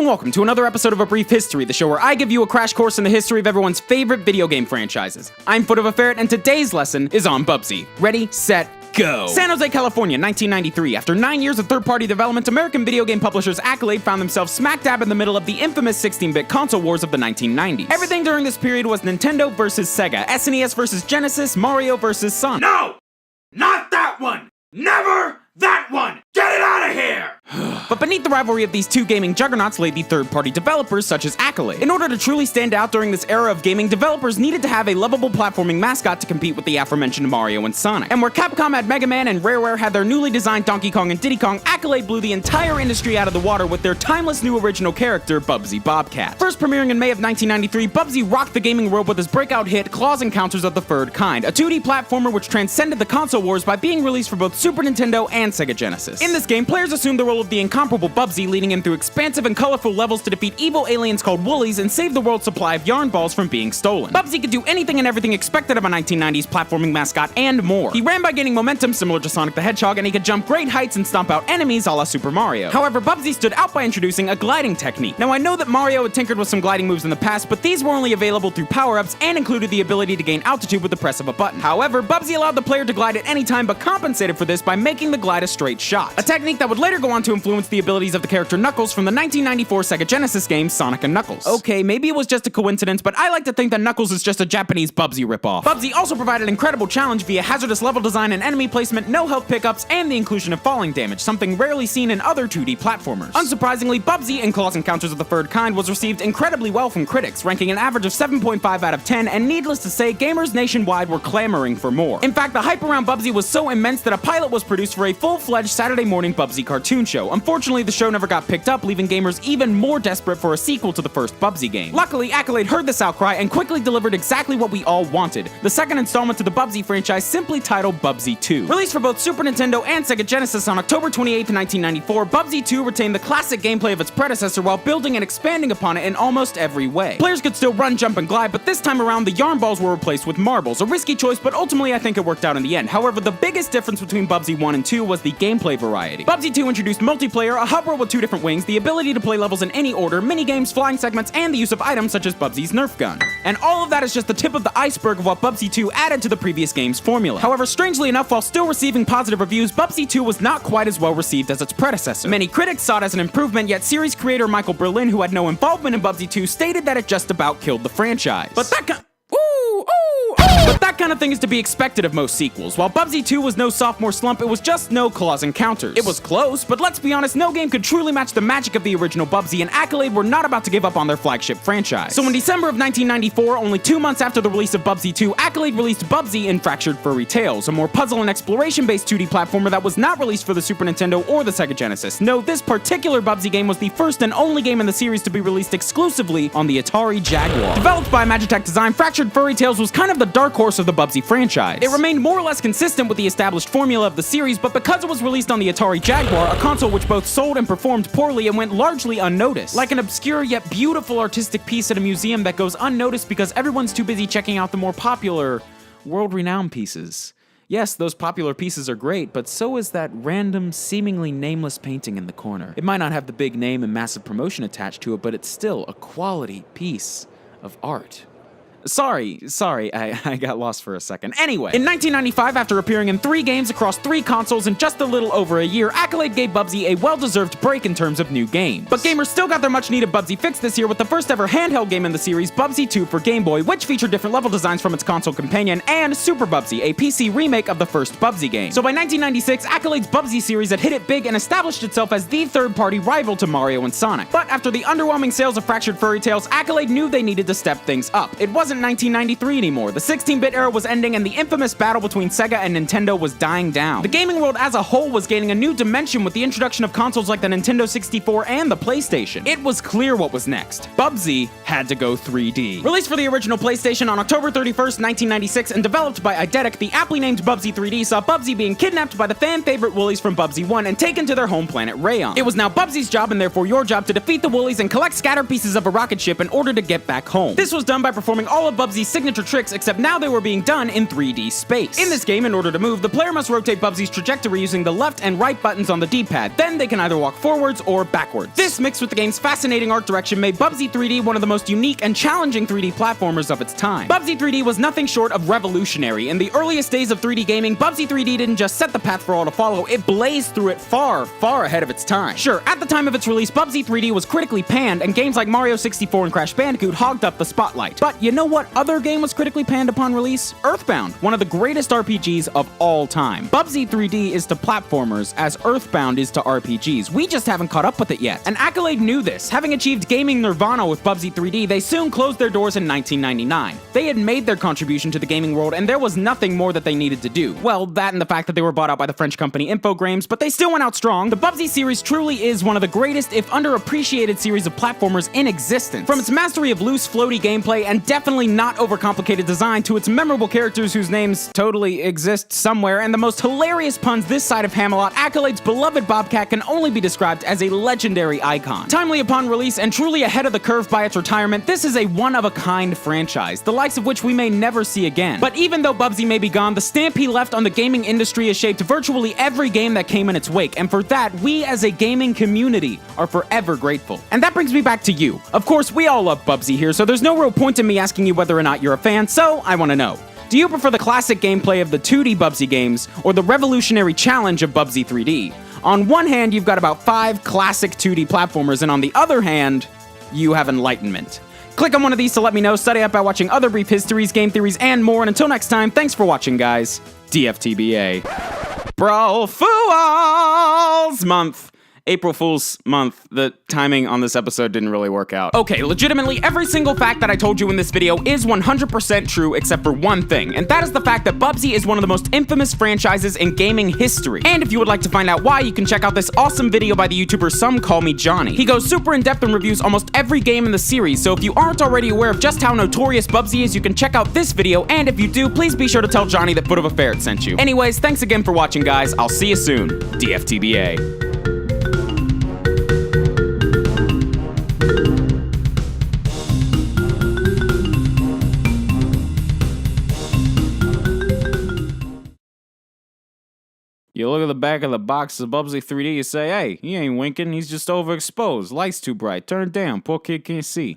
and welcome to another episode of A Brief History, the show where I give you a crash course in the history of everyone's favorite video game franchises. I'm Foot of a Ferret, and today's lesson is on Bubsy. Ready, set, go! San Jose, California, 1993. After 9 years of third-party development, American video game publishers Accolade found themselves smack dab in the middle of the infamous 16-bit console wars of the 1990s. Everything during this period was Nintendo versus Sega, SNES versus Genesis, Mario versus Sonic. No! Not that one! Never that one! Get it out of here! But beneath the rivalry of these two gaming juggernauts lay the third-party developers such as Accolade. In order to truly stand out during this era of gaming, developers needed to have a lovable platforming mascot to compete with the aforementioned Mario and Sonic. And where Capcom had Mega Man and Rareware had their newly designed Donkey Kong and Diddy Kong, Accolade blew the entire industry out of the water with their timeless new original character, Bubsy Bobcat. First premiering in May of 1993, Bubsy rocked the gaming world with his breakout hit, Claws Encounters of the Third Kind, a 2D platformer which transcended the console wars by being released for both Super Nintendo and Sega Genesis. In this game, players assumed the role of the incomparable Bubsy, leading him through expansive and colorful levels to defeat evil aliens called Woolies and save the world's supply of yarn balls from being stolen. Bubsy could do anything and everything expected of a 1990s platforming mascot and more. He ran by gaining momentum similar to Sonic the Hedgehog, and he could jump great heights and stomp out enemies a la Super Mario. However, Bubsy stood out by introducing a gliding technique. Now, I know that Mario had tinkered with some gliding moves in the past, but these were only available through power-ups and included the ability to gain altitude with the press of a button. However, Bubsy allowed the player to glide at any time, but compensated for this by making the glide a straight shot, a technique that would later go on to influence the abilities of the character Knuckles from the 1994 Sega Genesis game Sonic & Knuckles. Okay, maybe it was just a coincidence, but I like to think that Knuckles is just a Japanese Bubsy ripoff. Bubsy also provided incredible challenge via hazardous level design and enemy placement, no health pickups, and the inclusion of falling damage, something rarely seen in other 2D platformers. Unsurprisingly, Bubsy in Claws Encounters of the Third Kind was received incredibly well from critics, ranking an average of 7.5 out of 10, and needless to say, gamers nationwide were clamoring for more. In fact, the hype around Bubsy was so immense that a pilot was produced for a full-fledged Saturday morning Bubsy cartoon show. Unfortunately, the show never got picked up, leaving gamers even more desperate for a sequel to the first Bubsy game. Luckily, Accolade heard this outcry and quickly delivered exactly what we all wanted, the second installment to the Bubsy franchise, simply titled Bubsy 2. Released for both Super Nintendo and Sega Genesis on October 28, 1994, Bubsy 2 retained the classic gameplay of its predecessor while building and expanding upon it in almost every way. Players could still run, jump, and glide, but this time around, the yarn balls were replaced with marbles, a risky choice, but ultimately I think it worked out in the end. However, the biggest difference between Bubsy 1 and 2 was the gameplay variety. Bubsy 2 introduced multiplayer, a hub world with 2 different wings, the ability to play levels in any order, minigames, flying segments, and the use of items such as Bubsy's Nerf gun. And all of that is just the tip of the iceberg of what Bubsy 2 added to the previous game's formula. However, strangely enough, while still receiving positive reviews, Bubsy 2 was not quite as well received as its predecessor. Many critics saw it as an improvement, yet series creator Michael Berlin, who had no involvement in Bubsy 2, stated that it just about killed the franchise. But that kind of thing is to be expected of most sequels. While Bubsy 2 was no sophomore slump, it was just no Claws Encounters. It was close, but let's be honest, no game could truly match the magic of the original Bubsy, and Accolade were not about to give up on their flagship franchise. So in December of 1994, only 2 months after the release of Bubsy 2, Accolade released Bubsy in Fractured Furry Tales, a more puzzle and exploration-based 2D platformer that was not released for the Super Nintendo or the Sega Genesis. No, this particular Bubsy game was the first and only game in the series to be released exclusively on the Atari Jaguar. Developed by Magitech Design, Fractured Furry Tales was kind of the dark horse of the Bubsy franchise. It remained more or less consistent with the established formula of the series, but because it was released on the Atari Jaguar, a console which both sold and performed poorly, and went largely unnoticed. Like an obscure yet beautiful artistic piece at a museum that goes unnoticed because everyone's too busy checking out the more popular, world-renowned pieces. Yes, those popular pieces are great, but so is that random, seemingly nameless painting in the corner. It might not have the big name and massive promotion attached to it, but it's still a quality piece of art. Sorry, I got lost for a second. Anyway, in 1995, after appearing in 3 games across 3 consoles in just a little over a year, Accolade gave Bubsy a well-deserved break in terms of new games. But gamers still got their much-needed Bubsy fix this year with the first ever handheld game in the series, Bubsy 2 for Game Boy, which featured different level designs from its console companion, and Super Bubsy, a PC remake of the first Bubsy game. So by 1996, Accolade's Bubsy series had hit it big and established itself as the third-party rival to Mario and Sonic. But after the underwhelming sales of Fractured Furry Tales, Accolade knew they needed to step things up. It wasn't 1993 anymore. The 16-bit era was ending and the infamous battle between Sega and Nintendo was dying down. The gaming world as a whole was gaining a new dimension with the introduction of consoles like the Nintendo 64 and the PlayStation. It was clear what was next. Bubsy had to go 3D. Released for the original PlayStation on October 31st, 1996, and developed by Eidetic, the aptly named Bubsy 3D saw Bubsy being kidnapped by the fan-favorite Woolies from Bubsy 1 and taken to their home planet Rayon. It was now Bubsy's job, and therefore your job, to defeat the Woolies and collect scattered pieces of a rocket ship in order to get back home. This was done by performing all of Bubsy's signature tricks, except now they were being done in 3D space. In this game, in order to move, the player must rotate Bubsy's trajectory using the left and right buttons on the D-pad. Then they can either walk forwards or backwards. This, mixed with the game's fascinating art direction, made Bubsy 3D one of the most unique and challenging 3D platformers of its time. Bubsy 3D was nothing short of revolutionary. In the earliest days of 3D gaming, Bubsy 3D didn't just set the path for all to follow, it blazed through it far, far ahead of its time. Sure, at the time of its release, Bubsy 3D was critically panned, and games like Mario 64 and Crash Bandicoot hogged up the spotlight. But you know what other game was critically panned upon release? Earthbound, one of the greatest RPGs of all time. Bubsy 3D is to platformers as Earthbound is to RPGs. We just haven't caught up with it yet. And Accolade knew this. Having achieved gaming nirvana with Bubsy 3D, they soon closed their doors in 1999. They had made their contribution to the gaming world, and there was nothing more that they needed to do. Well, that and the fact that they were bought out by the French company Infogrames, but they still went out strong. The Bubsy series truly is one of the greatest, if underappreciated, series of platformers in existence. From its mastery of loose, floaty gameplay and definitely not overcomplicated design to its memorable characters whose names totally exist somewhere, and the most hilarious puns this side of Hamelot, Accolade's beloved Bobcat can only be described as a legendary icon. Timely upon release and truly ahead of the curve by its retirement, this is a one-of-a-kind franchise, the likes of which we may never see again. But even though Bubsy may be gone, the stamp he left on the gaming industry has shaped virtually every game that came in its wake, and for that, we as a gaming community are forever grateful. And that brings me back to you. Of course, we all love Bubsy here, so there's no real point in me asking you whether or not you're a fan, so I want to know. Do you prefer the classic gameplay of the 2D Bubsy games, or the revolutionary challenge of Bubsy 3D? On one hand, you've got about 5 classic 2D platformers, and on the other hand, you have enlightenment. Click on one of these to let me know, study up by watching other brief histories, game theories, and more, and until next time, thanks for watching, guys. DFTBA. Bro Fools Month. April Fool's Month, the timing on this episode didn't really work out. Okay, legitimately, every single fact that I told you in this video is 100% true except for one thing, and that is the fact that Bubsy is one of the most infamous franchises in gaming history. And if you would like to find out why, you can check out this awesome video by the YouTuber Some Call Me Johnny. He goes super in-depth and reviews almost every game in the series, so if you aren't already aware of just how notorious Bubsy is, you can check out this video, and if you do, please be sure to tell Johnny that Foot of a Ferret sent you. Anyways, thanks again for watching, guys. I'll see you soon. DFTBA. You look at the back of the box of Bubsy 3D, you say, hey, he ain't winking, he's just overexposed. Light's too bright. Turn it down. Poor kid can't see.